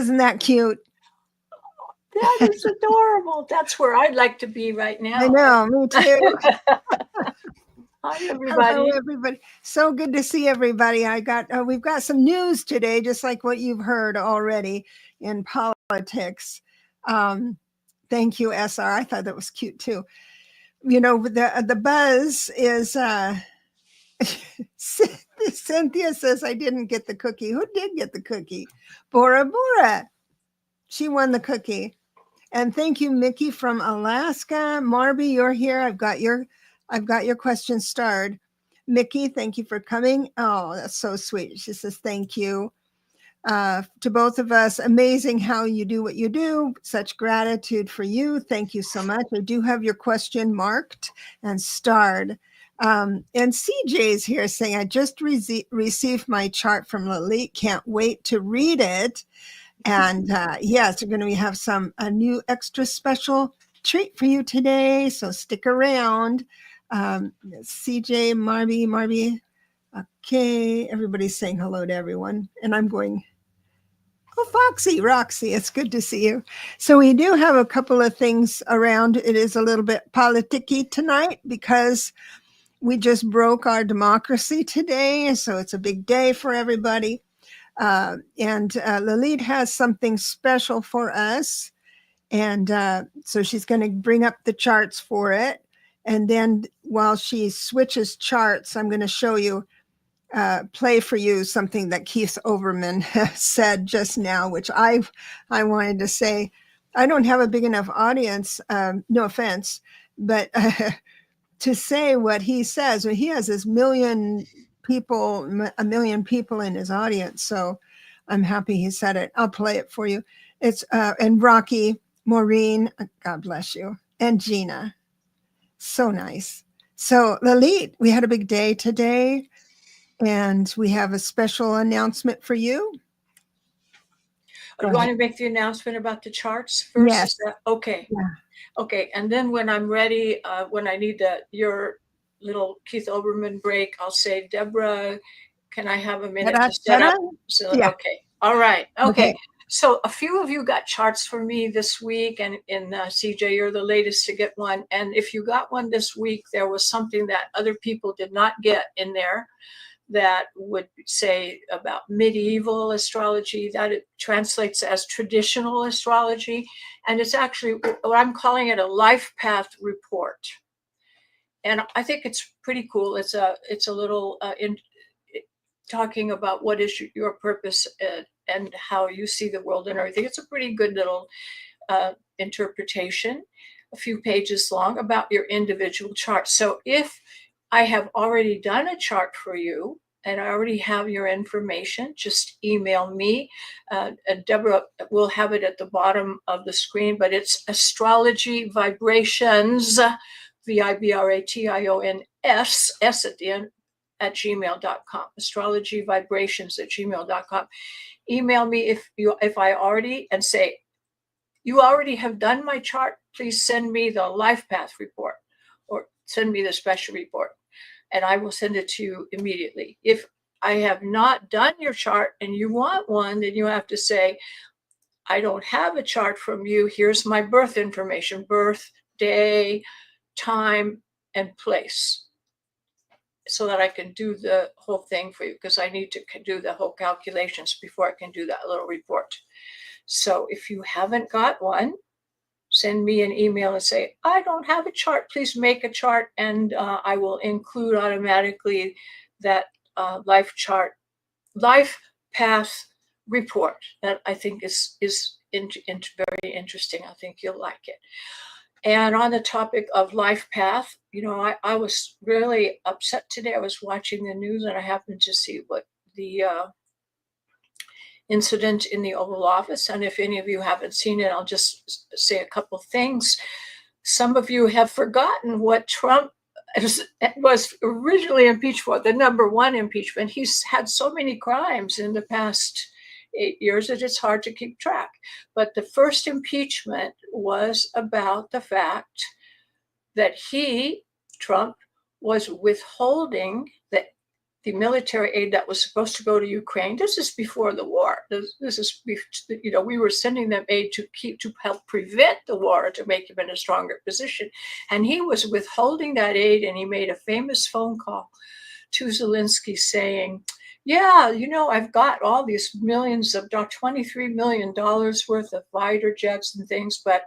Wasn't that cute? That is adorable. That's where I'd like to be right now. I know, me too. Hi, everybody. Hello, everybody. So good to see everybody. We've got some news today, just like what you've heard already in politics. Thank you, SR. I thought that was cute too. You know, the buzz is Cynthia says I didn't get the cookie. Who did get the cookie? Bora Bora. She won the cookie. And thank you, Mickey from Alaska. Marby, you're here. I've got your question starred. Mickey, thank you for coming. Oh, that's so sweet. She says thank you to both of us. Amazing how you do what you do. Such gratitude for you. Thank you so much. I do have your question marked and starred. And CJ's here saying, I just received my chart from Lalit. Can't wait to read it. And yes, we're going to have a new extra special treat for you today. So stick around. CJ, Marby. Okay, everybody's saying hello to everyone. And I'm going, oh, Foxy, Roxy, it's good to see you. So we do have a couple of things around. It is a little bit politicky tonight because we just broke our democracy today. So it's a big day for everybody. And Lalit has something special for us. And so she's going to bring up the charts for it. And then while she switches charts, I'm going to show you, play for you something that Keith Overman said just now, which I wanted to say. I don't have a big enough audience, no offense, but to say what he says. He has this a million people in his audience. So I'm happy he said it. I'll play it for you. It's and Rocky, Maureen, God bless you, and Gina. So nice. So Lalit, we had a big day today, and we have a special announcement for you. You want to make the announcement about the charts first? Yes. Okay. Yeah. Okay. And then when I'm ready, when I need your little Keith Olbermann break, I'll say, Debra, can I have a minute to set up? So, yeah. Okay. All right. Okay. So a few of you got charts for me this week, and CJ, you're the latest to get one. And if you got one this week, there was something that other people did not get in there that would say about medieval astrology, that it translates as traditional astrology. And it's actually, what I'm calling it, a life path report. And I think it's pretty cool. It's a little talking about what is your purpose and how you see the world and everything. It's a pretty good little interpretation, a few pages long, about your individual chart. So if I have already done a chart for you and I already have your information, just email me. Debra will have it at the bottom of the screen, but it's Astrology Vibrations, VIBRATIONS, S at the end, at gmail.com, astrologyvibrations@gmail.com. Email me if I already, and say, you already have done my chart, please send me the life path report or send me the special report, and I will send it to you immediately. If I have not done your chart and you want one, then you have to say, I don't have a chart from you. Here's my birth information, birth, day, time, and place, so that I can do the whole thing for you, because I need to do the whole calculations before I can do that little report. So if you haven't got one, send me an email and say, I don't have a chart, please make a chart, and I will include automatically that life path report that I think is very interesting. I think you'll like it. And on the topic of life path, I was really upset today. I was watching the news and I happened to see what the incident in the Oval Office. And if any of you haven't seen it, I'll just say a couple things. Some of you have forgotten what Trump was originally impeached for, the number one impeachment. He's had so many crimes in the past 8 years that it's hard to keep track. But the first impeachment was about the fact that Trump, was withholding the the military aid that was supposed to go to Ukraine. This is before the war. This is, we were sending them aid to help prevent the war, to make him in a stronger position. And he was withholding that aid, and he made a famous phone call to Zelensky saying, yeah, I've got all these millions of $23 million worth of fighter jets and things, but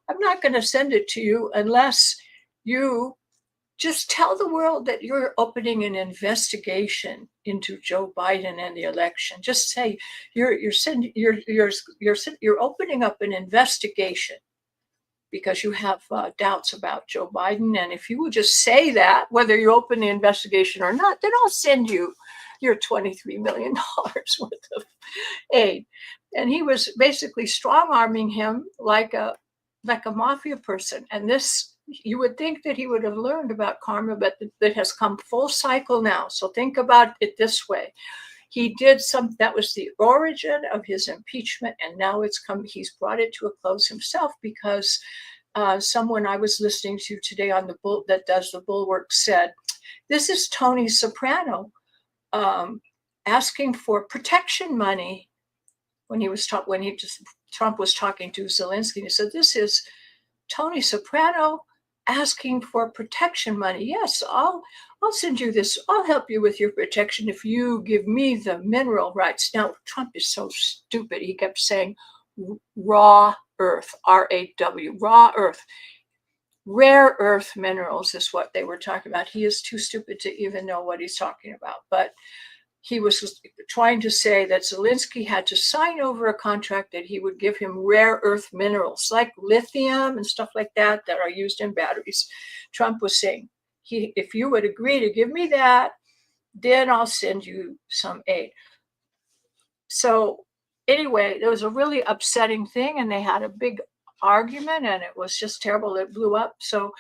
I'm not going to send it to you unless you just tell the world that you're opening an investigation into Joe Biden and the election. Just say you're opening up an investigation because you have doubts about Joe Biden. And if you would just say that, whether you open the investigation or not, then I'll send you your $23 million worth of aid. And he was basically strong-arming him like a mafia person. And this, you would think that he would have learned about karma, but that has come full cycle now. So think about it this way. He did that was the origin of his impeachment, and now he's brought it to a close himself, because someone I was listening to today on that does the Bulwark said, this is Tony Soprano asking for protection money when Trump was talking to Zelensky. He said, this is Tony Soprano asking for protection money. Yes, I'll send you this. I'll help you with your protection if you give me the mineral rights. Now, Trump is so stupid. He kept saying raw earth, R-A-W, raw earth. Rare earth minerals is what they were talking about. He is too stupid to even know what he's talking about. But he was trying to say that Zelensky had to sign over a contract that he would give him rare earth minerals like lithium and stuff like that are used in batteries. Trump was saying, if you would agree to give me that, then I'll send you some aid. So anyway, there was a really upsetting thing, and they had a big argument, and it was just terrible. It blew up. So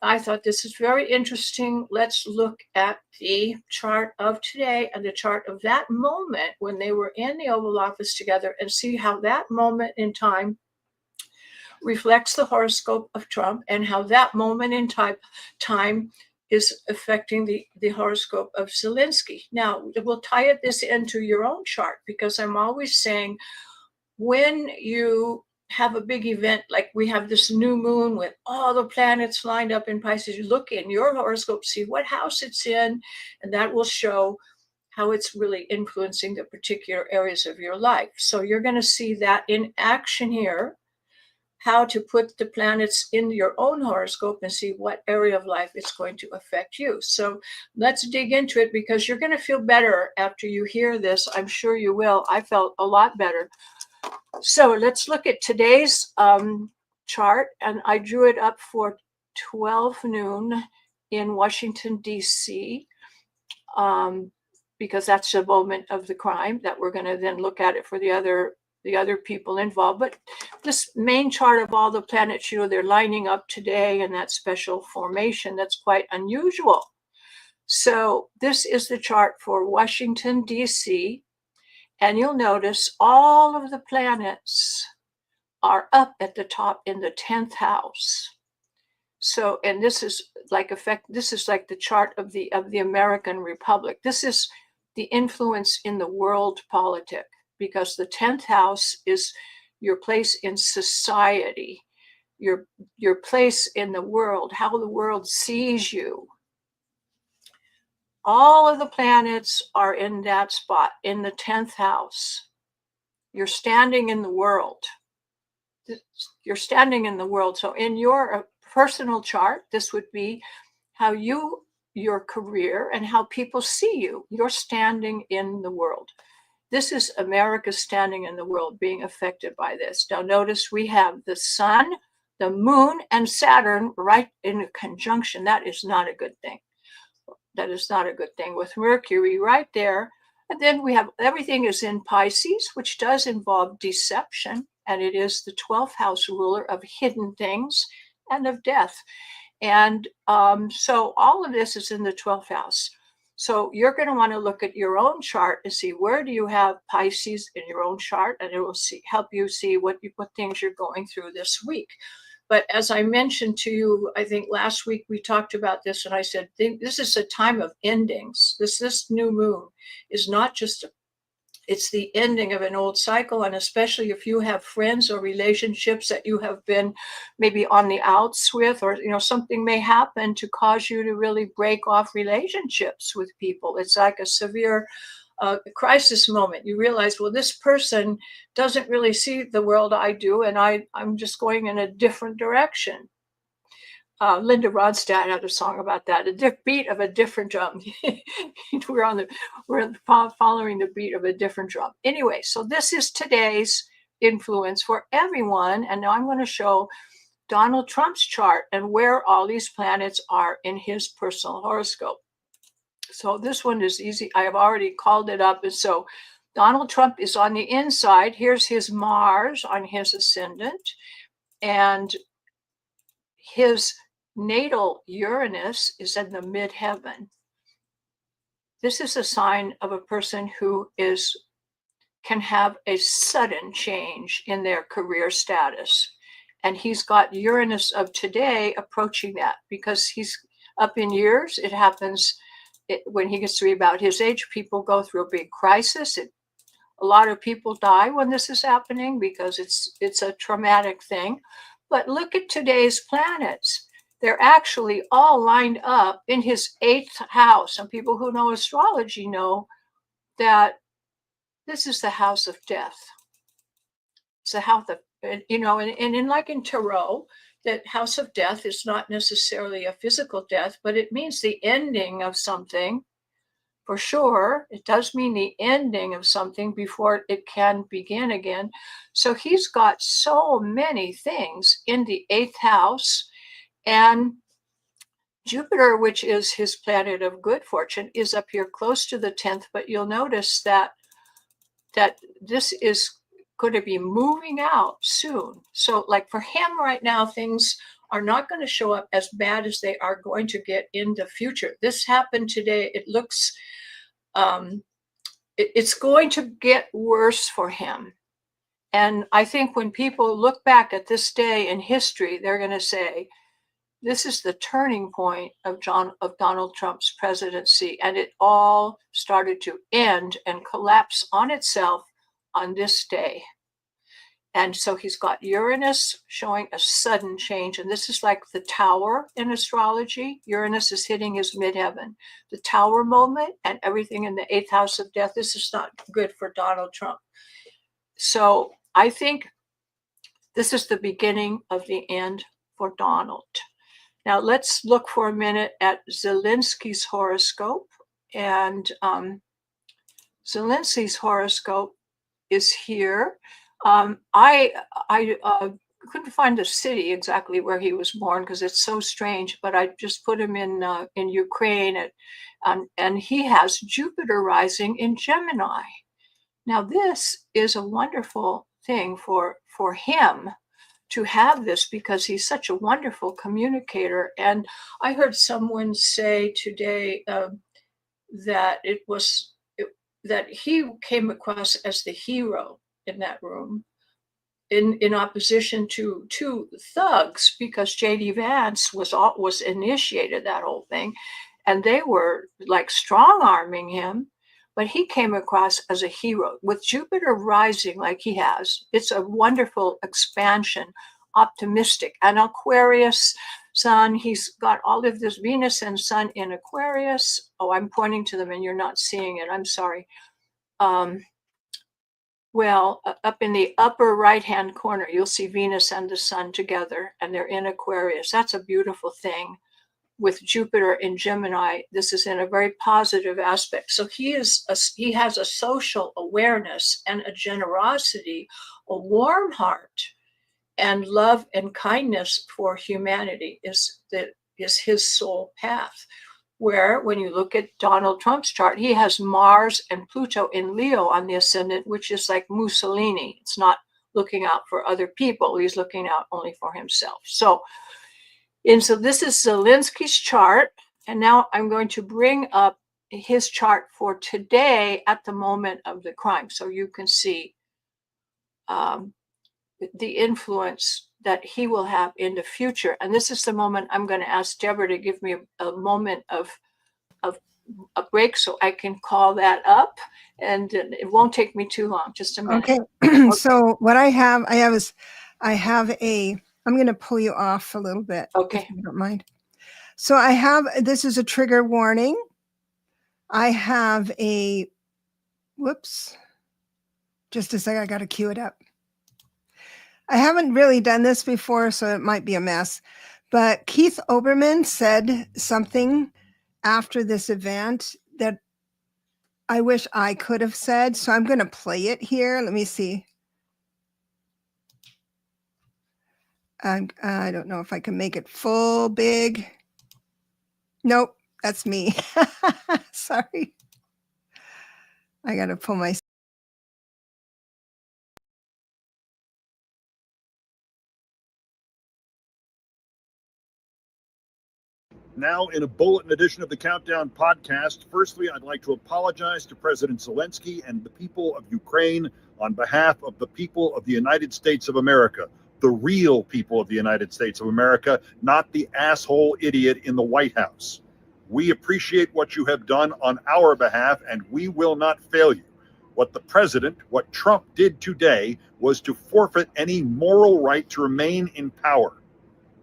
I thought this is very interesting. Let's look at the chart of today and the chart of that moment when they were in the Oval Office together, and see how that moment in time reflects the horoscope of Trump, and how that moment in time is affecting the horoscope of Zelensky. Now, we'll tie this into your own chart, because I'm always saying, when you have a big event, like we have this new moon with all the planets lined up in Pisces, you look in your horoscope, see what house it's in, and that will show how it's really influencing the particular areas of your life. So you're going to see that in action here, how to put the planets in your own horoscope and see what area of life it's going to affect you. So let's dig into it, because you're going to feel better after you hear this. I'm sure you will. I felt a lot better. So let's look at today's chart, and I drew it up for 12 noon in Washington, D.C., because that's the moment of the crime that we're going to then look at it for the other people involved. But this main chart of all the planets, they're lining up today in that special formation that's quite unusual. So this is the chart for Washington, D.C., and you'll notice all of the planets are up at the top in the 10th house. So, and this is like the chart of the American Republic. This is the influence in the world politic, because the 10th house is your place in society, your place in the world, how the world sees you. All of the planets are in that spot, in the 10th house. You're standing in the world. You're standing in the world. So in your personal chart, this would be how your career and how people see you. You're standing in the world. This is America standing in the world, being affected by this. Now notice we have the sun, the moon, and Saturn right in a conjunction. That is not a good thing. That is not a good thing, with Mercury right there. And then we have everything is in Pisces, which does involve deception. And it is the 12th house ruler of hidden things and of death. And so all of this is in the 12th house. So you're going to want to look at your own chart and see, where do you have Pisces in your own chart, and it will help you see what things you're going through this week. But as I mentioned to you, I think last week we talked about this, and I said, this is a time of endings. This new moon is not just it's the ending of an old cycle, and especially if you have friends or relationships that you have been maybe on the outs with, or something may happen to cause you to really break off relationships with people. It's like a severe crisis moment. You realize, well, this person doesn't really see the world I do, and I'm just going in a different direction. Linda Ronstadt had a song about that. A beat of a different drum. we're following the beat of a different drum. Anyway, so this is today's influence for everyone, and now I'm going to show Donald Trump's chart and where all these planets are in his personal horoscope. So this one is easy. I have already called it up, and so Donald Trump is on the inside. Here's his Mars on his ascendant, and his natal Uranus is in the midheaven. This is a sign of a person who can have a sudden change in their career status. And he's got Uranus of today approaching that because he's up in years. It happens when he gets to be about his age. People go through a big crisis. A lot of people die when this is happening because it's a traumatic thing. But look at today's planets. They're actually all lined up in his 8th house. And people who know astrology know that this is the house of death. It's the house of, and in like in tarot, that house of death is not necessarily a physical death, but it means the ending of something. For sure, it does mean the ending of something before it can begin again. So he's got so many things in the 8th house. And Jupiter, which is his planet of good fortune, is up here close to the 10th, but you'll notice that this is going to be moving out soon. So like for him right now, things are not going to show up as bad as they are going to get in the future. This happened today. It looks, it's going to get worse for him. And I think when people look back at this day in history, they're going to say, this is the turning point of Donald Trump's presidency. And it all started to end and collapse on itself on this day. And so he's got Uranus showing a sudden change. And this is like the tower in astrology. Uranus is hitting his midheaven. The tower moment and everything in the 8th house of death. This is not good for Donald Trump. So I think this is the beginning of the end for Donald. Now let's look for a minute at Zelensky's horoscope. And Zelensky's horoscope is here. I couldn't find the city exactly where he was born because it's so strange, but I just put him in Ukraine, and he has Jupiter rising in Gemini. Now this is a wonderful thing for him to have this because he's such a wonderful communicator. And I heard someone say today that that he came across as the hero in that room in opposition to two thugs, because J.D. Vance was initiated that whole thing, and they were like strong-arming him. But he came across as a hero with Jupiter rising like he has. It's a wonderful expansion, optimistic. And Aquarius Sun, he's got all of this Venus and Sun in Aquarius. Oh, I'm pointing to them and you're not seeing it. I'm sorry. Well, up in the upper right-hand corner, you'll see Venus and the Sun together, and they're in Aquarius. That's a beautiful thing. With Jupiter in Gemini, this is in a very positive aspect. So he has a social awareness and a generosity, a warm heart, and love and kindness for humanity is his soul path. Where when you look at Donald Trump's chart, he has Mars and Pluto in Leo on the ascendant, which is like Mussolini. It's not looking out for other people. He's looking out only for himself. So this is Zelensky's chart. And now I'm going to bring up his chart for today at the moment of the crime. So you can see the influence that he will have in the future. And this is the moment I'm going to ask Debra to give me a moment of a break so I can call that up, and it won't take me too long, just a minute. Okay. So what I have I'm going to pull you off a little bit. Okay. If you don't mind. So this is a trigger warning. I have whoops, just a second. I got to cue it up. I haven't really done this before, so it might be a mess, but Keith Oberman said something after this event that I wish I could have said. So I'm going to play it here. Let me see. I don't know if I can make it full big. Nope, that's me. Sorry. I got to pull my. Now, in a bulletin edition of the Countdown podcast, firstly, I'd like to apologize to President Zelensky and the people of Ukraine on behalf of the people of the United States of America, the real people of the United States of America, not the asshole idiot in the White House. We appreciate what you have done on our behalf, and we will not fail you. What Trump did today was to forfeit any moral right to remain in power.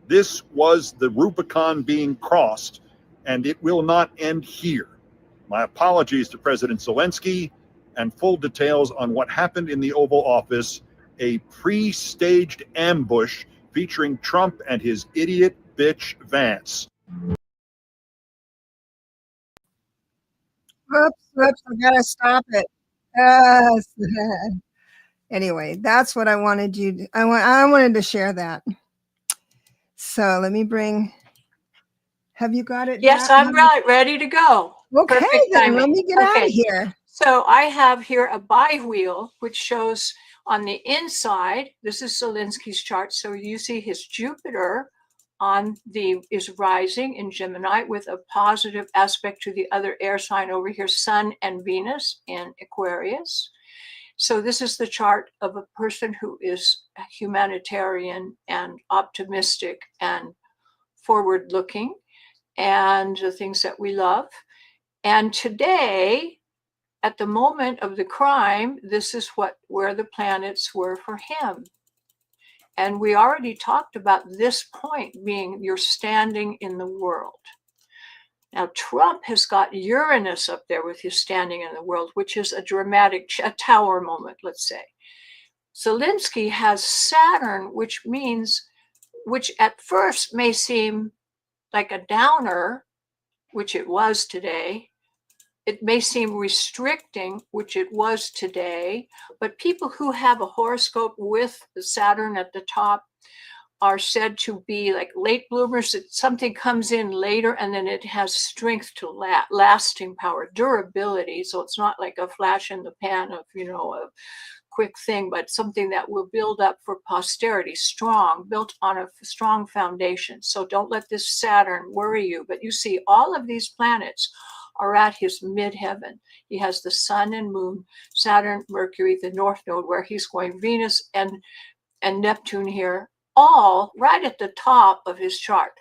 This was the Rubicon being crossed, and it will not end here. My apologies to President Zelensky, and full details on what happened in the Oval Office, a pre-staged ambush featuring Trump and his idiot bitch Vance. Whoops, I gotta stop it. Anyway, that's what I wanted I wanted to share that. So let me have you got it? Yes, I'm ready to go. Okay, then let me get out of here. So I have here a bi-wheel, which shows on the inside, this is Zelensky's chart. So you see his Jupiter is rising in Gemini with a positive aspect to the other air sign over here, Sun and Venus in Aquarius. So this is the chart of a person who is humanitarian and optimistic and forward-looking, and the things that we love. And today, at the moment of the crime, this is where the planets were for him. And we already talked about this point being your standing in the world. Now, Trump has got Uranus up there with his standing in the world, which is a dramatic, a tower moment, let's say. Zelensky has Saturn, which at first may seem like a downer, which it was today. It may seem restricting, which it was today, but people who have a horoscope with the Saturn at the top are said to be like late bloomers. Something comes in later and then it has strength to lasting power, durability. So it's not like a flash in the pan of, a quick thing, but something that will build up for posterity, built on a strong foundation. So don't let this Saturn worry you. But you see, all of these planets are at his midheaven. He has the Sun and Moon, Saturn, Mercury, the North Node, where he's going, Venus and Neptune here, all right at the top of his chart.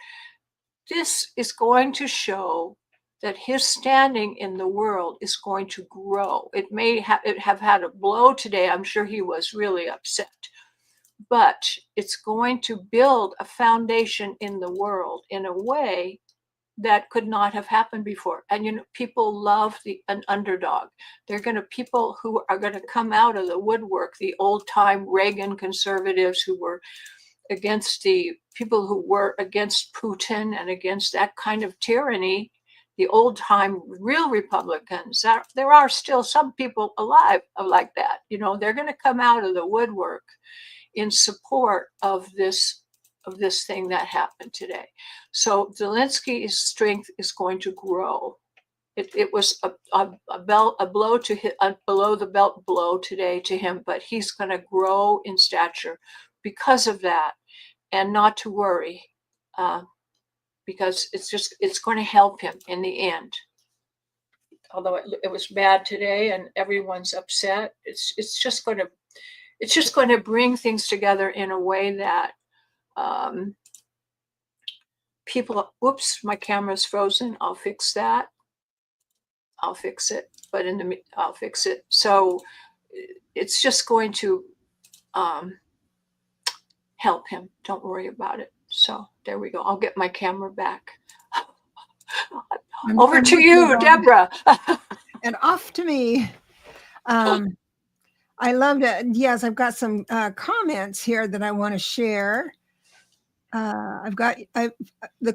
This is going to show that his standing in the world is going to grow. It may have had a blow today. I'm sure he was really upset. But it's going to build a foundation in the world in a way that could not have happened before. And people love an underdog. People who are going to come out of the woodwork, the old time Reagan conservatives who were against the people who were against Putin and against that kind of tyranny, the old time real Republicans. There are still some people alive like that. They're going to come out of the woodwork in support of this thing that happened today. So Zelensky's strength is going to grow. It was a blow to hit below the belt blow today to him, but he's going to grow in stature because of that, and not to worry, because it's going to help him in the end. Although it was bad today and everyone's upset, it's just going to bring things together in a way that People, whoops, my camera's frozen. I'll fix that. I'll fix it, but I'll fix it. So it's just going to help him. Don't worry about it. So there we go. I'll get my camera back. Over to you, Debra. And off to me. I loved it. Yes, I've got some comments here that I want to share. The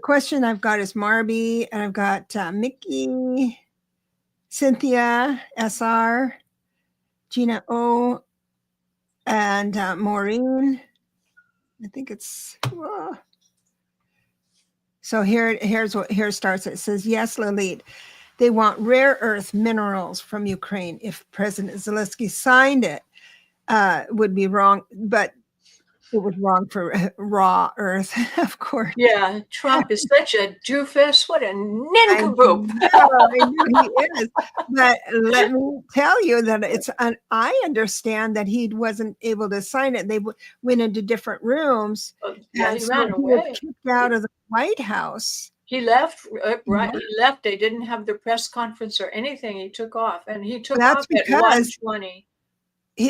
question I've got is Marby, and I've got Mickey, Cynthia, SR, Gina O, and Maureen. I think it's. Whoa. So here starts. It says, yes, Lalit. They want rare earth minerals from Ukraine. If President Zelensky signed it, would be wrong, but it was wrong for raw earth, of course. Yeah, Trump is such a doofus. What a nincompoop. I know he is. But let me tell you that I understand that he wasn't able to sign it. They went into different rooms. Yeah, he ran away. Was kicked out of the White House. He left, right? He left. They didn't have the press conference or anything. He took off, and he took off at 1:20.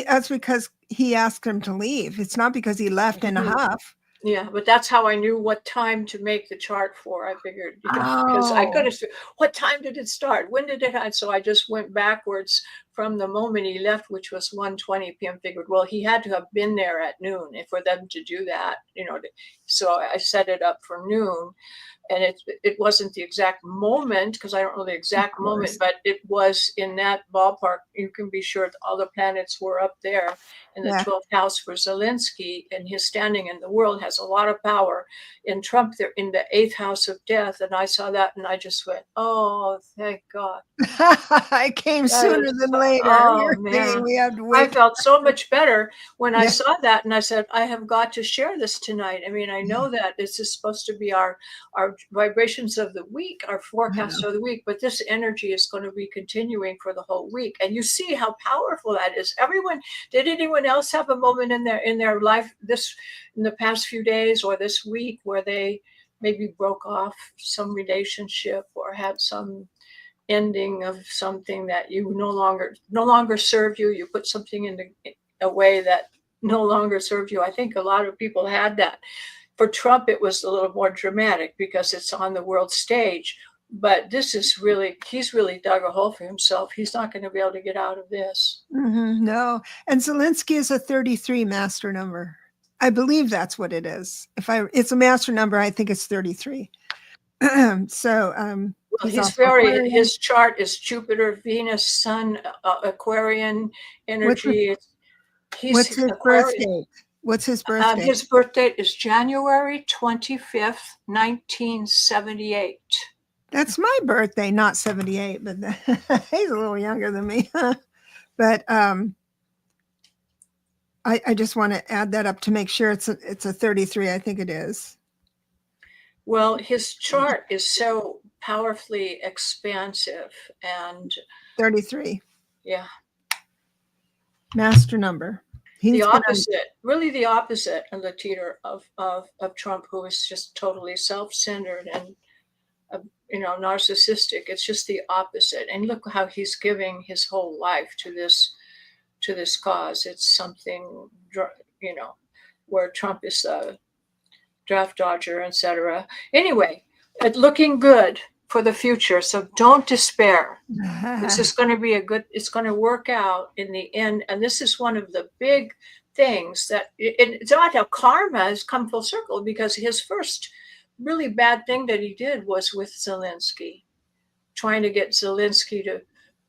That's because he asked him to leave. It's not because he left in a huff. Yeah, but that's how I knew what time to make the chart for. I figured, because I could have, what time did it start? When did it happen? So I just went backwards from the moment he left, which was 1:20 p.m. Figured, well, he had to have been there at noon for them to do that, So I set it up for noon. And it wasn't the exact moment, because I don't know the exact moment, but it was in that ballpark. You can be sure all the planets were up there in the 12th house for Zelensky, and his standing in the world has a lot of power. In Trump, they're in the 8th house of death, and I saw that, and I just went, "Oh, thank God!" I came sooner than later. Oh man, we have to wait. I felt so much better when I saw that, and I said, "I have got to share this tonight." I mean, I know that this is supposed to be our vibrations of the week, our forecast of the week, but this energy is going to be continuing for the whole week. And you see how powerful that is. Did anyone else have a moment in their life in the past few days or this week where they maybe broke off some relationship or had some ending of something that you no longer serve you? You put something in a way that no longer serves you. I think a lot of people had that. For Trump, it was a little more dramatic because it's on the world stage. But this is he's really dug a hole for himself. He's not going to be able to get out of this. No. And Zelensky is a 33 master number. I believe that's what it is. It's a master number, I think it's 33. So his chart is Jupiter, Venus, Sun, Aquarian energy. What's his birth date? What's his birthday? His birthday is January 25th, 1978. That's my birthday, not 78, but he's a little younger than me. But I just want to add that up to make sure it's a 33. I think it is. Well, his chart is so powerfully expansive, and 33. Yeah. Master number. The opposite of the teeter of Trump, who is just totally self-centered and narcissistic. It's just the opposite. And look how he's giving his whole life to this cause. It's something, where Trump is a draft dodger, etc. Anyway, it's looking good for the future. So don't despair. This is going to be it's going to work out in the end. And this is one of the big things that it's about how karma has come full circle, because his first really bad thing that he did was with Zelensky, trying to get Zelensky to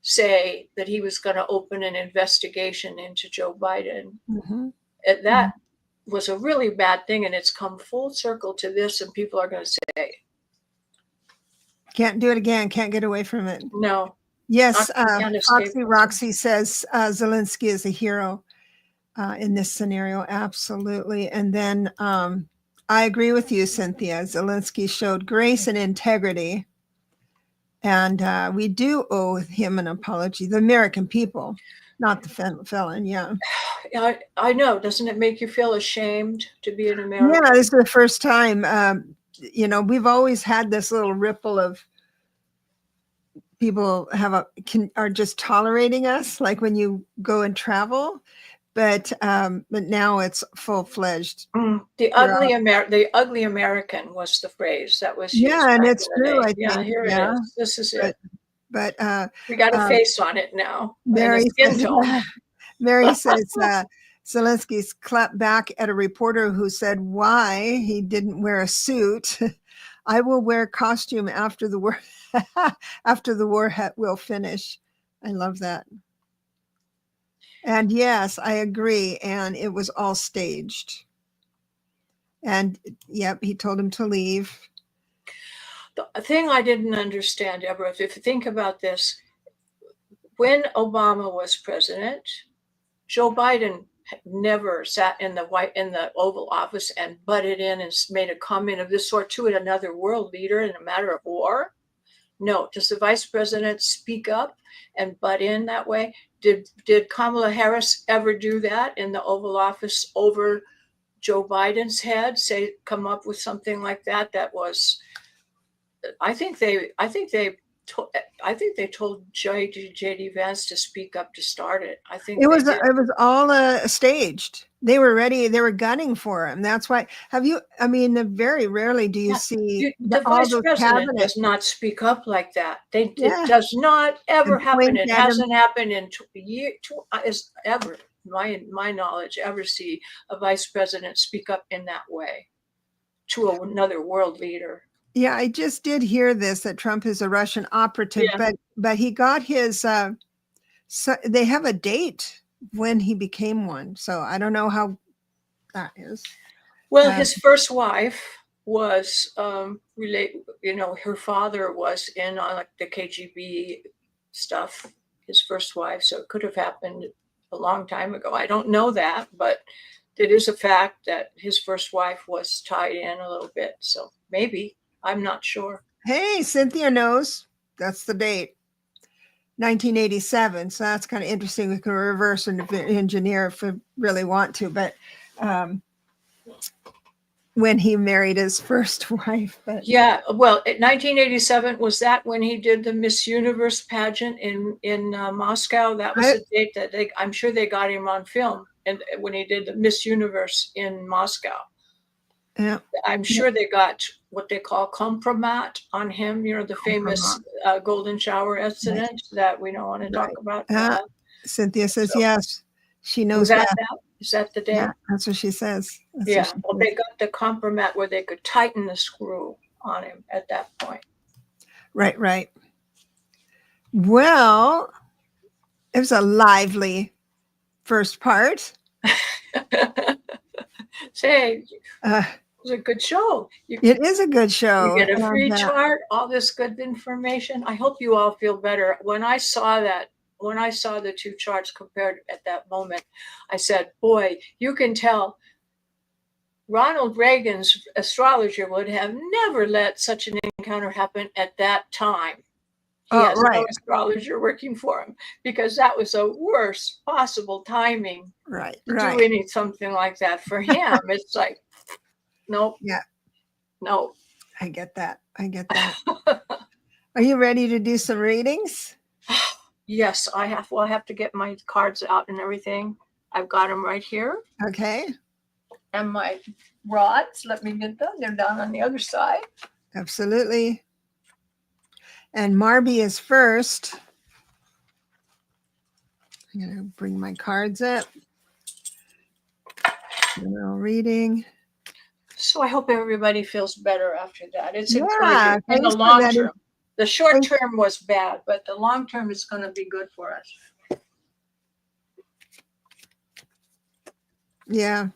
say that he was going to open an investigation into Joe Biden. And that was a really bad thing. And it's come full circle to this. And people are going to say, can't do it again. Can't get away from it. No. Yes. Roxy says Zelensky is a hero in this scenario. Absolutely. And then I agree with you, Cynthia. Zelensky showed grace and integrity. And we do owe him an apology, the American people. Not the felon, yeah. I know. Doesn't it make you feel ashamed to be an American? Yeah, this is the first time. We've always had this little ripple of people are just tolerating us, like when you go and travel, but now it's full-fledged. The ugly American was the phrase that was used. Yeah, and back it's in the true. day. I think. Here it is. This is it. But We got a face on it now. Mary and a skin says, tone. Mary says Zelensky's clapped back at a reporter who said why he didn't wear a suit. I will wear costume after the war. After the war will finish. I love that. And yes, I agree. And it was all staged. And yep, he told him to leave. The thing I didn't understand, Deborah, if you think about this, when Obama was president, Joe Biden never sat in the Oval Office and butted in and made a comment of this sort to another world leader in a matter of war. No. Does the vice president speak up and butt in that way? Did Kamala Harris ever do that in the Oval Office over Joe Biden's head? Come up with something like that? That was. I think they told J.D. Vance to speak up to start it. I think it was all staged. They were ready. They were gunning for him. That's why. Very rarely do you see the vice president does not speak up like that. It does not ever happen. It hasn't happened in ever. My knowledge, ever see a vice president speak up in that way to another world leader. Yeah, I just did hear this, that Trump is a Russian operative, but he got his, so they have a date when he became one. So I don't know how that is. Well, his first wife was her father was in on like the KGB stuff, his first wife. So it could have happened a long time ago. I don't know that, but it is a fact that his first wife was tied in a little bit. So maybe. I'm not sure. Hey, Cynthia knows. That's the date. 1987. So that's kind of interesting. We can reverse engineer if we really want to. But when he married his first wife. But. Yeah. Well, 1987, was that when he did the Miss Universe pageant in Moscow? That was the date that I'm sure they got him on film. And when he did the Miss Universe in Moscow. Yeah. I'm sure they got what they call compromat on him, the famous golden shower incident that we don't want to talk about. Cynthia says yes. She knows that. Is that the day? Yeah, that's what she says. They got the compromat where they could tighten the screw on him at that point. Right. Well, it was a lively first part. Say, it was a good show. It is a good show. You get a free chart, all this good information. I hope you all feel better. When I saw the two charts compared at that moment, I said, boy, you can tell Ronald Reagan's astrologer would have never let such an encounter happen at that time. He has no astrologer working for him, because that was the worst possible timing to do something like that for him. It's like, nope. Yeah. No. I get that. Are you ready to do some readings? Yes, I have. Well, I have to get my cards out and everything. I've got them right here. Okay. And my rods, let me get them. They're down on the other side. Absolutely. And Marby is first. I'm going to bring my cards up. General reading. So I hope everybody feels better after that. It's encouraging in the long term. The short term was bad, but the long term is going to be good for us. Yeah.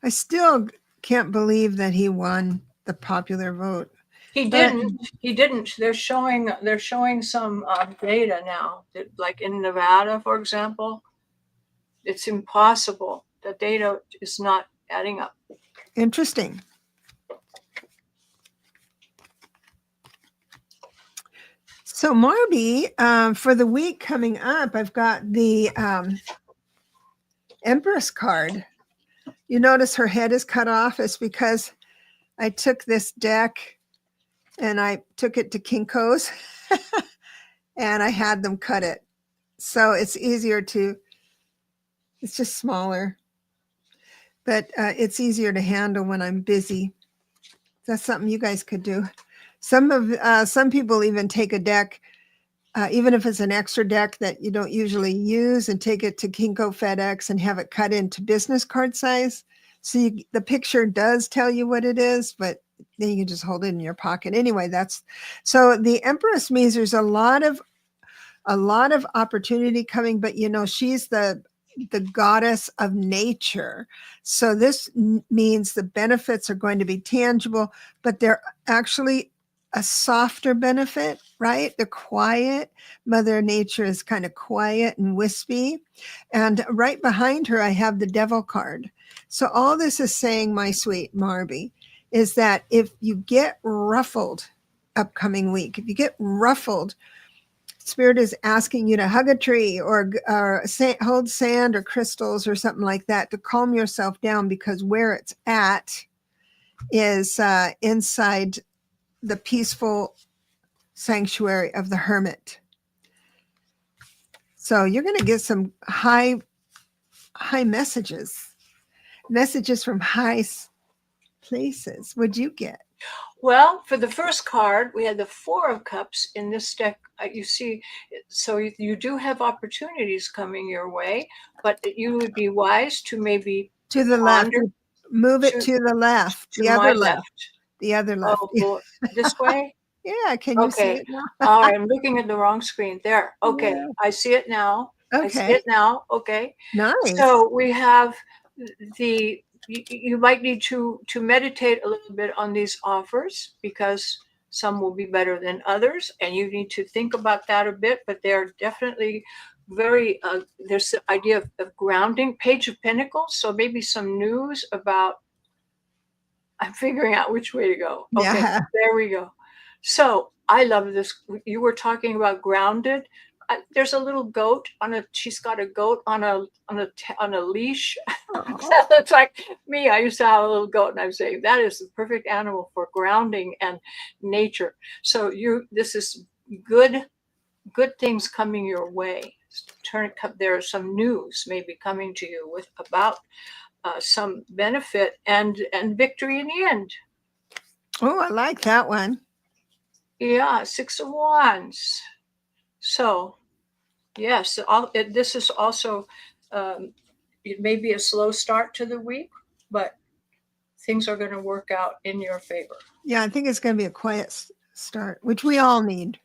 I still can't believe that he won the popular vote. He didn't. They're showing some data now, that, like in Nevada, for example, it's impossible. The data is not adding up. So Marby, for the week coming up, I've got the Empress card. You notice her head is cut off. It's because I took this deck and I took it to Kinko's and I had them cut it. So it's easier to, it's just smaller, but it's easier to handle when I'm busy. That's something you guys could do. Some people even take a deck, even if it's an extra deck that you don't usually use, and take it to Kinko FedEx and have it cut into business card size. So the picture does tell you what it is, but then you can just hold it in your pocket. Anyway, so the Empress means there's a lot of opportunity coming, but she's the goddess of nature. So this means the benefits are going to be tangible, but they're actually a softer benefit, right? The quiet. Mother Nature is kind of quiet and wispy. And right behind her, I have the Devil card. So all this is saying, my sweet Marby, is that if you get ruffled upcoming week, if you get ruffled, Spirit is asking you to hug a tree or hold sand or crystals or something like that to calm yourself down, because where it's at is inside the peaceful sanctuary of the hermit. So you're going to get some high messages from high places. What'd you get? Well, for the first card, we had the Four of Cups in this deck. You see, so you do have opportunities coming your way, but you would be wise to maybe to the left. Move it to the left. To my left. The other left. Oh, this way? Yeah. Can you see it now? All right. I'm looking at the wrong screen. There. Okay. Yeah. I see it now. Okay. I see it now. Okay. Nice. So we have you might need to meditate a little bit on these offers, because some will be better than others, and you need to think about that a bit, but they're definitely very there's the idea of grounding. Page of Pentacles, so maybe some news about, I'm figuring out which way to go. Okay, yeah. There we go. So I love this. You were talking about grounded. There's a little goat she's got a goat on a leash. That looks like me. I used to have a little goat, and I'm saying that is the perfect animal for grounding and nature. So this is good things coming your way. There are some news maybe coming to you about some benefit and victory in the end. Oh, I like that one. Yeah, Six of Wands. So, yes, this is also, it may be a slow start to the week, but things are going to work out in your favor. Yeah, I think it's going to be a quiet start, which we all need,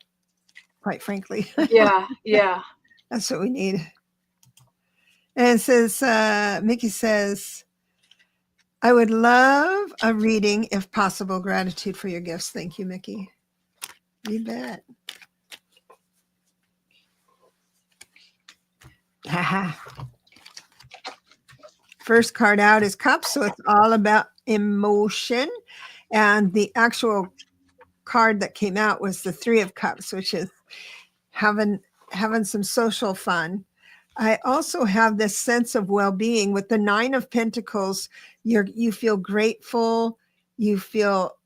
quite frankly. Yeah. That's what we need. And it says, Mickey says, I would love a reading if possible. Gratitude for your gifts. Thank you, Mickey. You bet. First card out is Cups, so it's all about emotion. And the actual card that came out was the Three of Cups, which is having some social fun. I also have this sense of well-being with the Nine of Pentacles. You feel grateful. You feel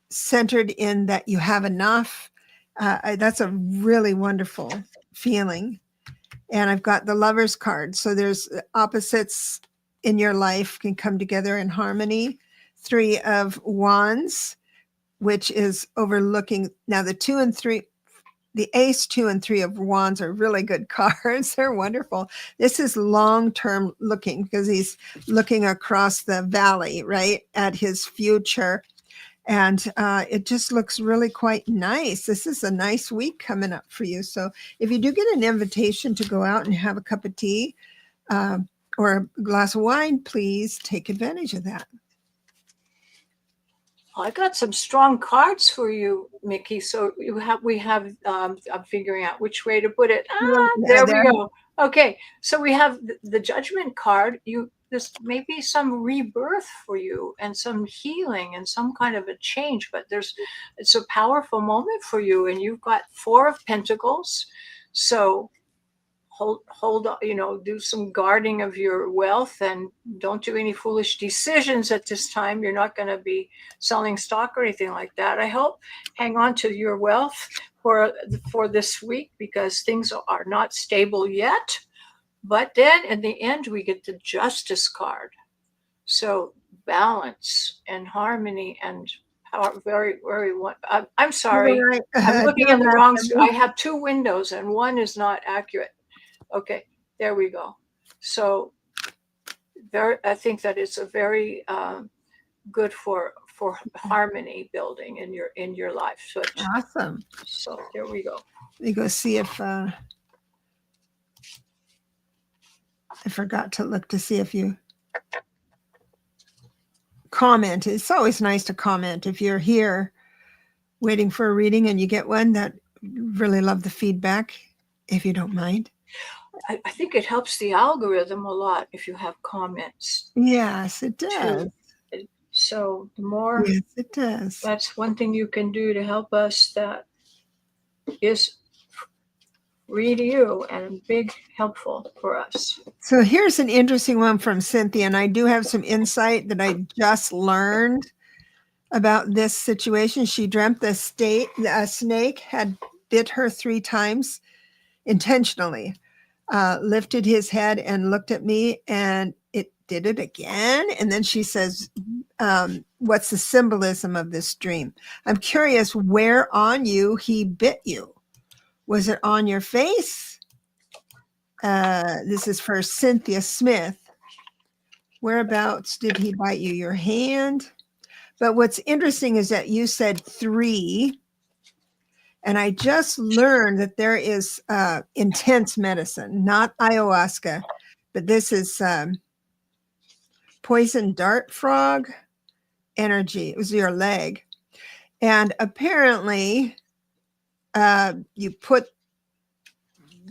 centered in that you have enough. That's a really wonderful feeling. And I've got the Lover's card. So there's opposites in your life can come together in harmony. Three of Wands, which is overlooking. Now the 2 and 3, the Ace, 2 and 3 of Wands are really good cards. They're wonderful. This is long-term looking, because he's looking across the valley, right, at his future. And it just looks really quite nice. This is a nice week coming up for you. So if you do get an invitation to go out and have a cup of tea or a glass of wine, please take advantage of that. I got some strong cards for you, Mickey. So we have I'm figuring out which way to put it. There we go. Okay, so we have the Judgment card. this may be some rebirth for you and some healing and some kind of a change, but it's a powerful moment for you, and you've got 4 of Pentacles. So hold on, do some guarding of your wealth, and don't do any foolish decisions at this time. You're not going to be selling stock or anything like that. I hope hang on to your wealth for this week, because things are not stable yet. But then in the end, we get the Justice card. So balance and harmony and power. Very, very. I'm sorry. Right. I'm looking in the wrong. I have 2 windows and one is not accurate. Okay, there we go. So I think that it's a very good for harmony building in your life. So awesome. So there we go. Let me go see if I forgot to look to see if you comment. It's always nice to comment if you're here waiting for a reading and you get one. That really love the feedback, if you don't mind. I think it helps the algorithm a lot if you have comments. Yes, it does. Too. So the more, yes, it does. That's one thing you can do to help us. That is read you and big helpful for us. So here's an interesting one from Cynthia, and I do have some insight that I just learned about this situation. She dreamt a snake had bit her 3 times intentionally. Lifted his head and looked at me, and it did it again. And then she says, what's the symbolism of this dream? I'm curious where on you he bit you. Was it on your face? This is for Cynthia Smith. Whereabouts did he bite you? Your hand? But what's interesting is that you said 3. And I just learned that there is intense medicine, not ayahuasca, but this is poison dart frog energy. It was your leg. And apparently you put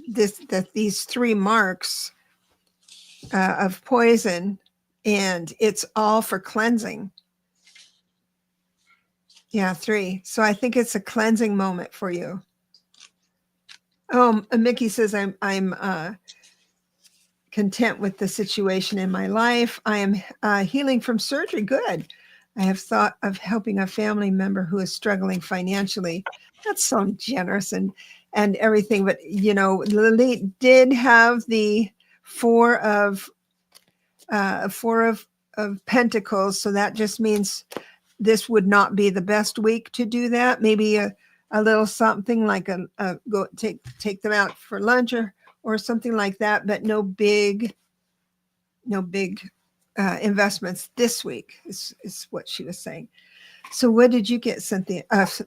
these 3 marks of poison, and it's all for cleansing. Yeah, 3. So I think it's a cleansing moment for you. Oh, Mickey says, I'm content with the situation in my life. I am healing from surgery. Good. I have thought of helping a family member who is struggling financially. That's so generous and everything. But, Lalit did have the 4 of Pentacles. So that just means this would not be the best week to do that. Maybe a little something like go take them out for lunch or something like that, but no big investments this week is what she was saying. So what did you get, Cynthia,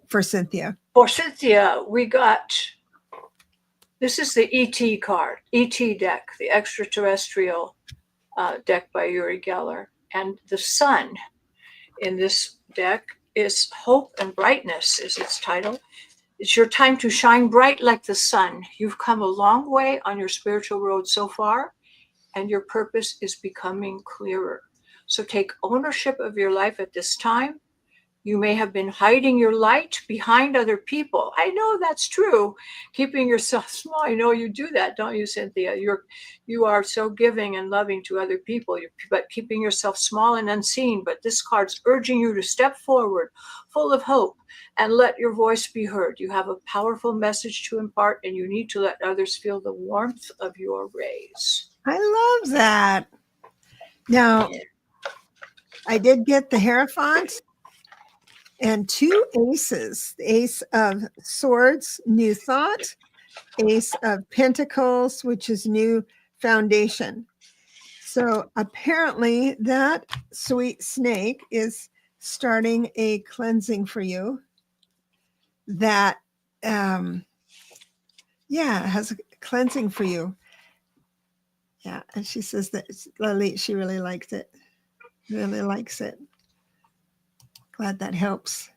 for Cynthia? For Cynthia, we got, this is the ET card, ET deck, the extraterrestrial deck by Uri Geller. And the sun in this deck is Hope and Brightness is its title. It's your time to shine bright like the sun. You've come a long way on your spiritual road so far, and your purpose is becoming clearer. So take ownership of your life at this time. You may have been hiding your light behind other people. I know that's true. Keeping yourself small. I know you do that, don't you, Cynthia? You are so giving and loving to other people, but keeping yourself small and unseen. But this card's urging you to step forward, full of hope, and let your voice be heard. You have a powerful message to impart, and you need to let others feel the warmth of your rays. I love that. Now, I did get the Hierophant and 2 aces. The Ace of Swords, New Thought. Ace of Pentacles, which is New Foundation. So apparently that sweet snake is starting a cleansing for you that, has a cleansing for you. Yeah, and she says that Lalit, she really liked it. Really likes it. Glad that helps.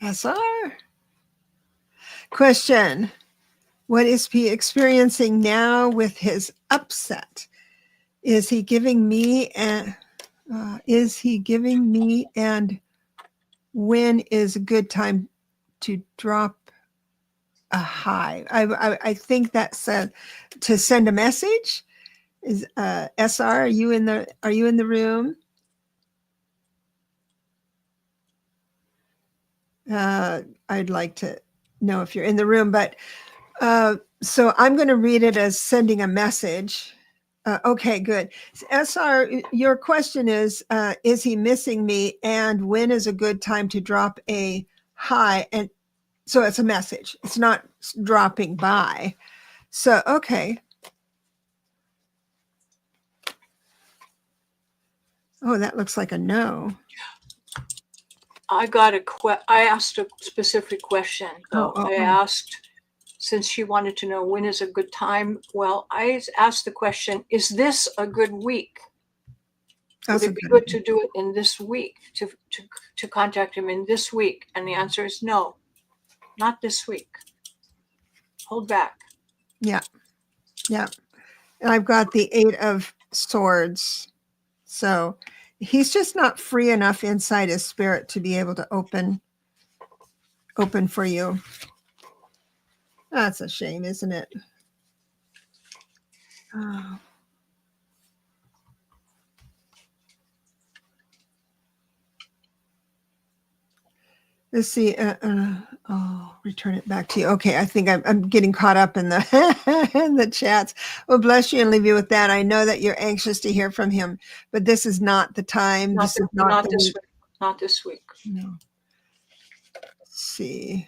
SR. Question. What is he experiencing now with his upset? Is he giving me and when is a good time to drop a high? I think that's to send a message. Is SR, are you in the room? I'd like to know if you're in the room, but so I'm going to read it as sending a message. Okay, good. SR, your question is he missing me? And when is a good time to drop a high? And so it's a message. It's not dropping by. So, okay. Oh, that looks like a no. I asked a specific question, though. I asked, since she wanted to know when is a good time. Well, I asked the question, is this a good week? Would it be good to do it in this week, to contact him in this week? And the answer is no, not this week. Hold back. Yeah. Yeah. And I've got the 8 of Swords. So he's just not free enough inside his spirit to be able to open for you. That's a shame, isn't it? Oh. Let's see. Return it back to you. Okay, I think I'm getting caught up in the in the chats. Well, bless you and leave you with that. I know that you're anxious to hear from him, but this is not the time. Not this week. Not this week. No. Let's see.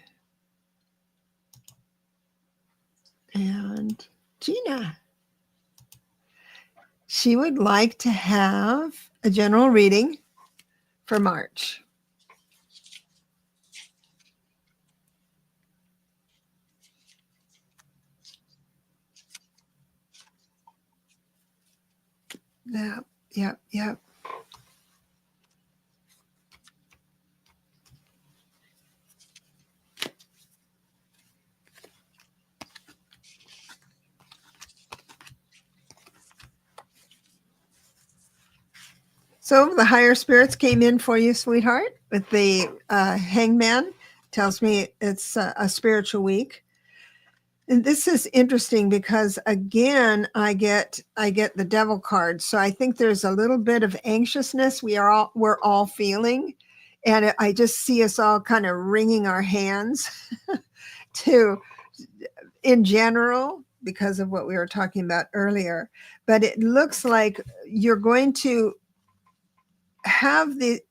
And Gina. She would like to have a general reading for March. Yep. So the higher spirits came in for you, sweetheart, with the hangman. Tells me it's a spiritual week. And this is interesting because again, I get the devil card. So I think there's a little bit of anxiousness we're all feeling. And I just see us all kind of wringing our hands in general, because of what we were talking about earlier. But it looks like you're going to have the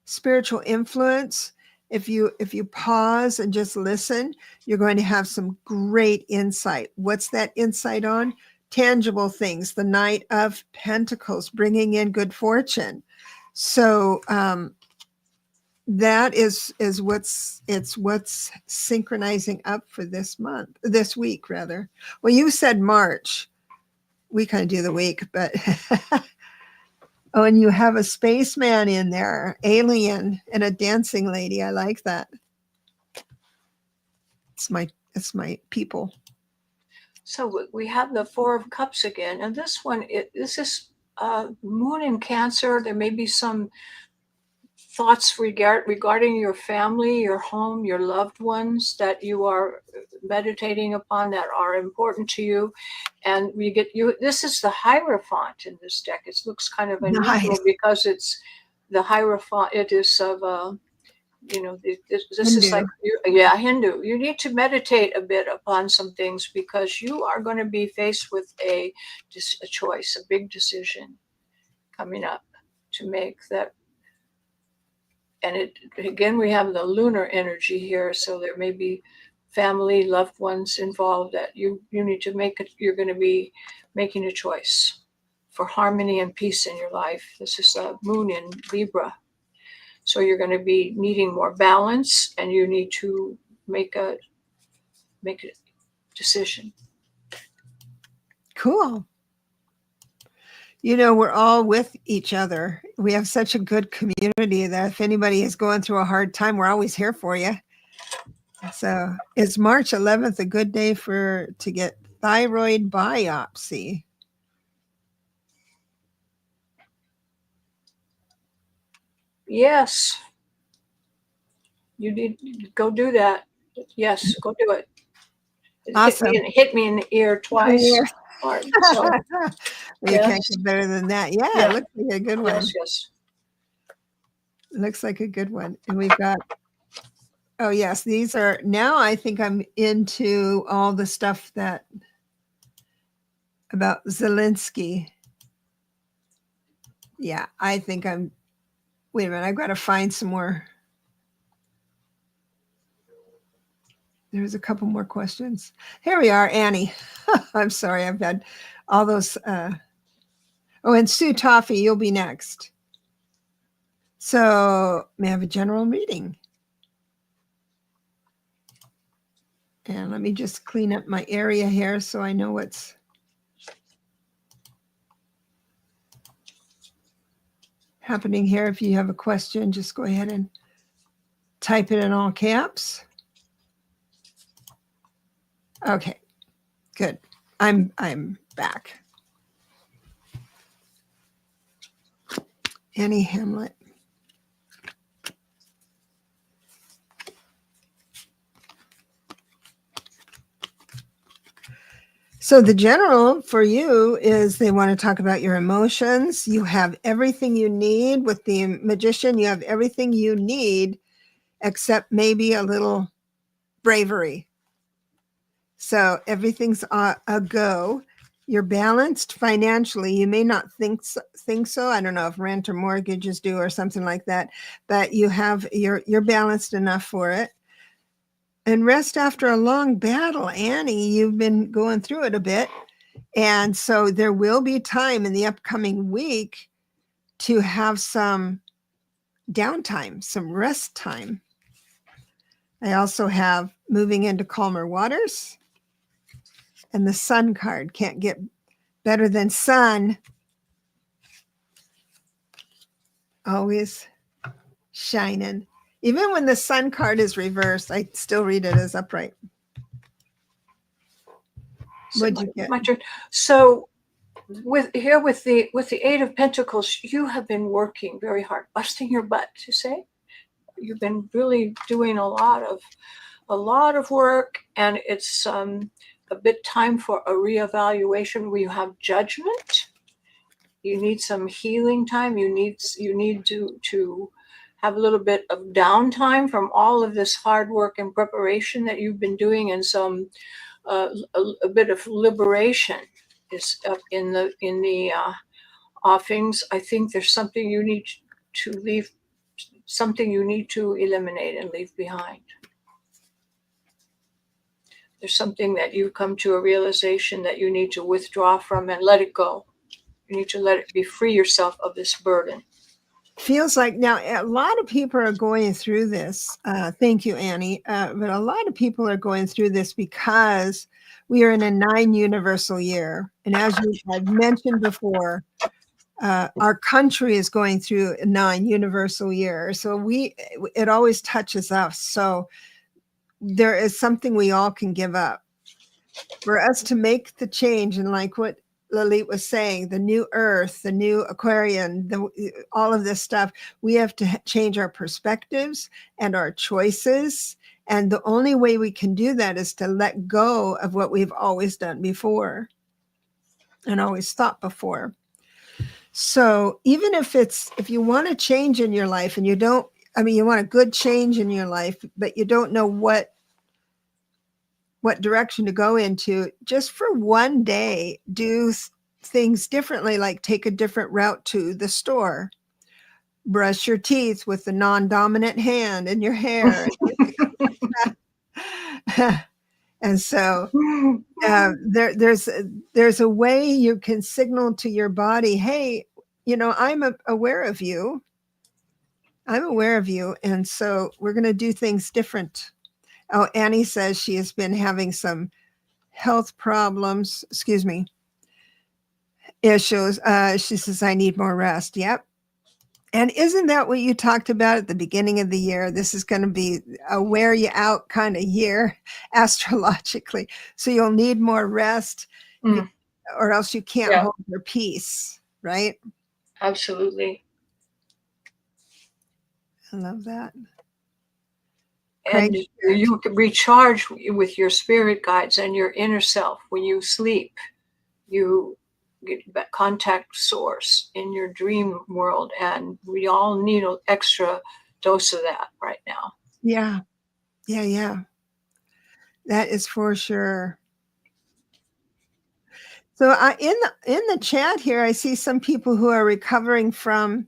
spiritual influence. If you pause and just listen, you're going to have some great insight. What's that insight on? Tangible things. The Knight of Pentacles, bringing in good fortune. So that is what's synchronizing up for this week rather. Well, you said March. We kind of do the week, but oh, and you have a spaceman in there, alien, and a dancing lady. I like that. It's my people. So we have the 4 of Cups again, and this one, this is Moon in Cancer. There may be some thoughts regarding your family, your home, your loved ones that you are meditating upon that are important to you. And this is the Hierophant in this deck. It looks kind of unusual because it's the Hierophant. It is of this Hindu. Is like Hindu. You need to meditate a bit upon some things because you are going to be faced with a choice, a big decision coming up to make that. And again, we have the lunar energy here, so there may be family, loved ones involved that you need to make it. You're going to be making a choice for harmony and peace in your life. This is the Moon in Libra, so you're going to be needing more balance, and you need to make a decision. Cool. We're all with each other. We have such a good community that if anybody is going through a hard time, we're always here for you. So is March 11th a good day to get thyroid biopsy. Yes. You need to go do that. Yes, go do it. Awesome. Hit me in the ear twice. Ear. Hard. So, You can't yes. get better than that. Yeah, Yeah. it looks like a good one. yes, yes. Looks like a good one. And we've got, oh yes, these are, now I think I'm into all the stuff that about Zelensky. Yeah, I think I'm, wait a minute, I've got to find some more. There's a couple more questions. Here we are, Annie. I'm sorry, I've had all those. Oh, and Sue Toffee, you'll be next. So may I have a general reading? And let me just clean up my area here so I know what's happening here. If you have a question, just go ahead and type it in all caps. Okay, good. I'm back. Annie Hamlet. So the general for you is they want to talk about your emotions. You have everything you need. With the Magician, you have everything you need except maybe a little bravery. So everything's a go. You're balanced financially. You may not think so. I don't know if rent or mortgage is due or something like that, but you're balanced enough for it. And rest after a long battle, Annie, you've been going through it a bit. And so there will be time in the upcoming week to have some downtime, some rest time. I also have moving into calmer waters. And the Sun card, can't get better than Sun. Always shining. Even when the Sun card is reversed, I still read it as upright. What'd you get? My turn. So with the Eight of Pentacles, you have been working very hard, busting your butt, you say? You've been really doing a lot of work, and it's a bit time for a reevaluation where you have judgment. You need some healing time. You need to have a little bit of downtime from all of this hard work and preparation that you've been doing, and some a bit of liberation is up in the offings. I think there's something you need to leave, something you need to eliminate and leave behind. There's something that you come to a realization that you need to withdraw from and let it go. You need to let it be, free yourself of this burden. Feels like now a lot of people are going through this. Thank you, Annie. But a lot of people are going through this because we are in a 9 universal year. And as I've mentioned before, our country is going through a 9 universal year. So it always touches us. So there is something we all can give up. For us to make the change, and like what Lalit was saying, the new Earth, the new Aquarian, all of this stuff, we have to change our perspectives and our choices. And the only way we can do that is to let go of what we've always done before and always thought before. So even if you want a change in your life and you want a good change in your life, but you don't know what direction to go into, just for one day, do things differently, like take a different route to the store, brush your teeth with the non-dominant hand in your hair. And so there's a way you can signal to your body, hey, I'm aware of you. I'm aware of you. And so we're going to do things different. Oh, Annie says she has been having some health problems, issues. She says, I need more rest. Yep. And isn't that what you talked about at the beginning of the year? This is going to be a wear you out kind of year astrologically. So you'll need more rest Mm, or else you can't yeah, hold your peace, right? absolutely. I love that. And Craig? you can recharge with your spirit guides and your inner self. When you sleep, you get that contact source in your dream world. And we all need an extra dose of that right now. Yeah. Yeah. Yeah. That is for sure. So in the chat here, I see some people who are recovering from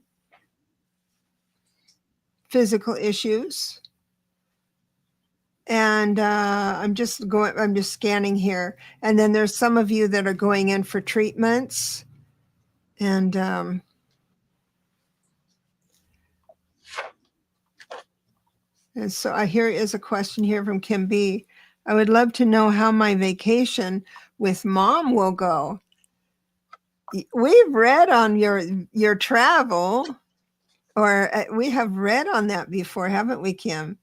physical issues. And I'm just scanning here. And then there's some of you that are going in for treatments. And so here is a question here from Kim B. I would love to know how my vacation with mom will go. We've read on your travel, or we have read on that before, haven't we, Kim?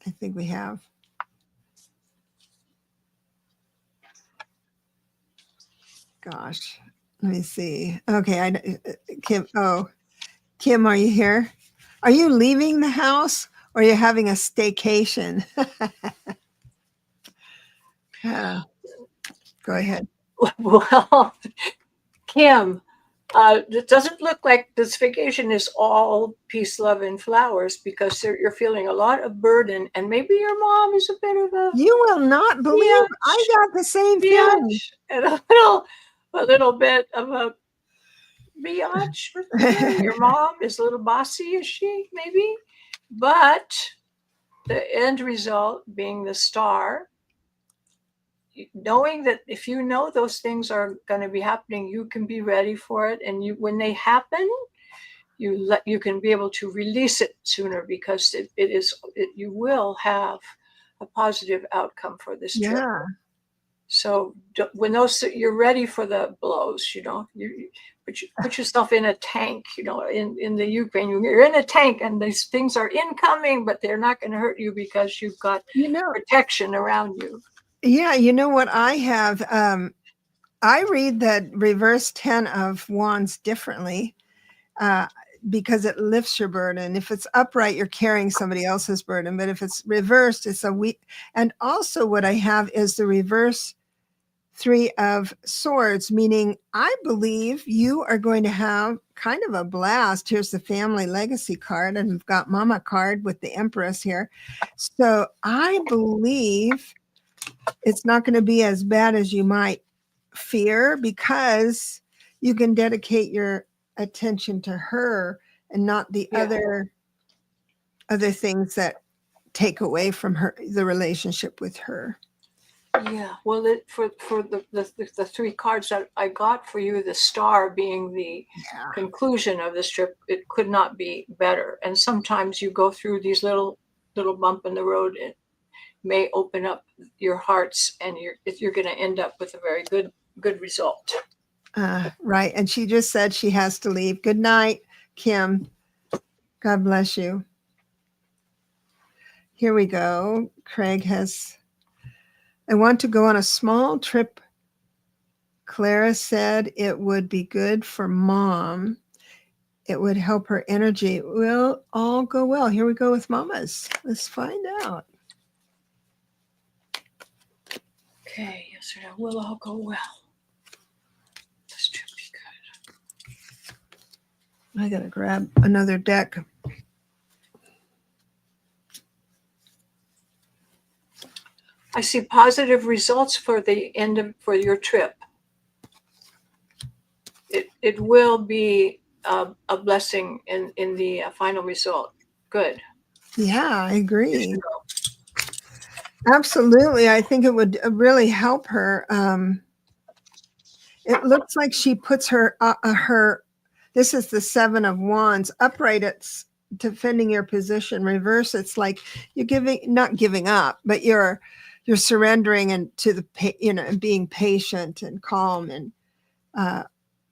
I think we have. Gosh, let me see. Okay, Kim. Oh, Kim, are you here? Are you leaving the house, or are you having a staycation? Go ahead. Well, Kim, it doesn't look like this vacation is all peace, love, and flowers, because you're feeling a lot of burden, and maybe your mom is a bit of a You will not believe I got the same thing. biatch, and a little bit of a biatch. Your mom is a little bossy, is she? Maybe, but the end result being the star. Knowing that if you know those things are going to be happening, you can be ready for it, and when they happen, you can be able to release it sooner, because you will have a positive outcome for this trip. Yeah. So when you're ready for the blows, you put yourself in a tank. In the Ukraine, you're in a tank, and these things are incoming, but they're not going to hurt you because you've got protection around you. Yeah, you know what I have? I read the reverse 10 of Wands differently because it lifts your burden. If it's upright, you're carrying somebody else's burden. But if it's reversed, it's a weak. And also what I have is the reverse 3 of Swords, meaning I believe you are going to have kind of a blast. Here's the family legacy card, and we've got Mama card with the Empress here. So I believe it's not going to be as bad as you might fear, because you can dedicate your attention to her and not the other things that take away from the relationship with her. Yeah, well, for the 3 cards that I got for you, the star being the conclusion of this trip, it could not be better. And sometimes you go through these little bump in the road, it may open up your hearts, and you're going to end up with a very good result. Right. And she just said she has to leave. Good night, Kim. God bless you. Here we go. Craig has, I want to go on a small trip. Clara said it would be good for mom. It would help her energy. Will all go well. Here we go with mamas. Let's find out. Okay, yes, sir. Will all go well. This trip be good. I gotta grab another deck. I see positive results for your trip. It will be a blessing in the final result. Good. Yeah, I agree. Absolutely. I think it would really help her. It looks like she puts her, this is the 7 of Wands. Upright, it's defending your position. Reverse, it's like you're not giving up, but you're surrendering and and being patient and calm and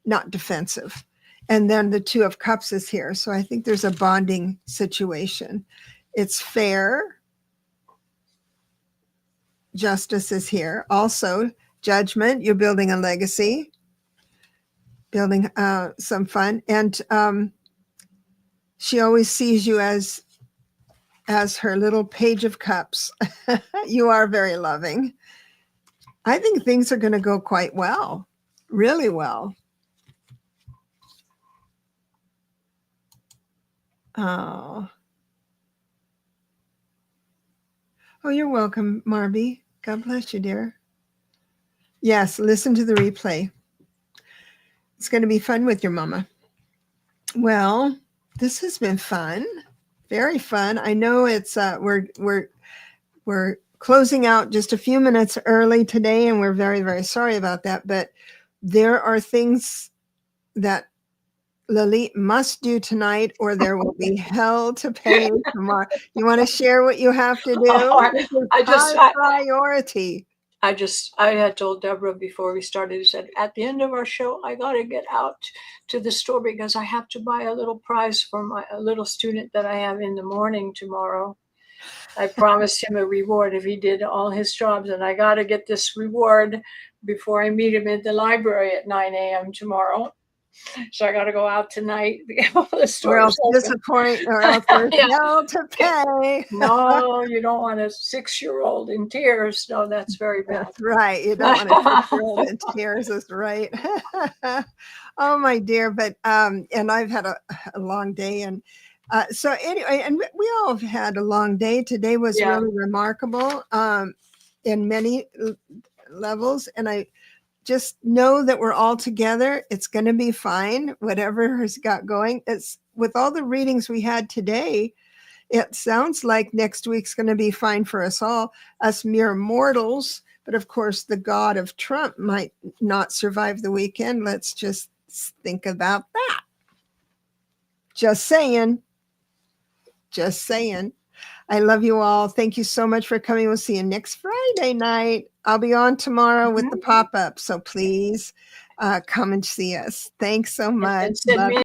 not defensive. And then the Two of Cups is here. So I think there's a bonding situation. It's fair. Justice is here. Also, Judgment. You're building a legacy, building some fun. And she always sees you as her little Page of Cups. You are very loving. I think things are going to go quite well, really well. Oh, you're welcome, Marby. God bless you, dear. Yes, listen to the replay. It's going to be fun with your mama. Well, this has been fun, very fun. I know it's we're closing out just a few minutes early today, and we're very, very sorry about that. But there are things that Lalit must do tonight, or there will be hell to pay tomorrow. You want to share what you have to do? This is high priority. I had told Debra before we started, I said, at the end of our show, I got to get out to the store because I have to buy a little prize for a little student that I have in the morning tomorrow. I promised him a reward if he did all his jobs, and I got to get this reward before I meet him at the library at 9 a.m. tomorrow. So I got to go out tonight. The store or else disappoint, or else there's hell to pay. No, you don't want a 6-year-old in tears. No, that's very bad. That's right. You don't want a 6-year-old in tears. Is right. Oh, my dear. But and I've had a long day, and so anyway, and we all have had a long day. Today was really remarkable in many levels, and I just know that we're all together. It's going to be fine, whatever has got going. It's with all the readings we had today, it sounds like next week's going to be fine for us all, us mere mortals. But of course, the god of Trump might not survive the weekend. Let's just think about that. Just saying. Just saying. I love you all. Thank you so much for coming. We'll see you next Friday night. I'll be on tomorrow with the pop-up. So please come and see us. Thanks so much. And send me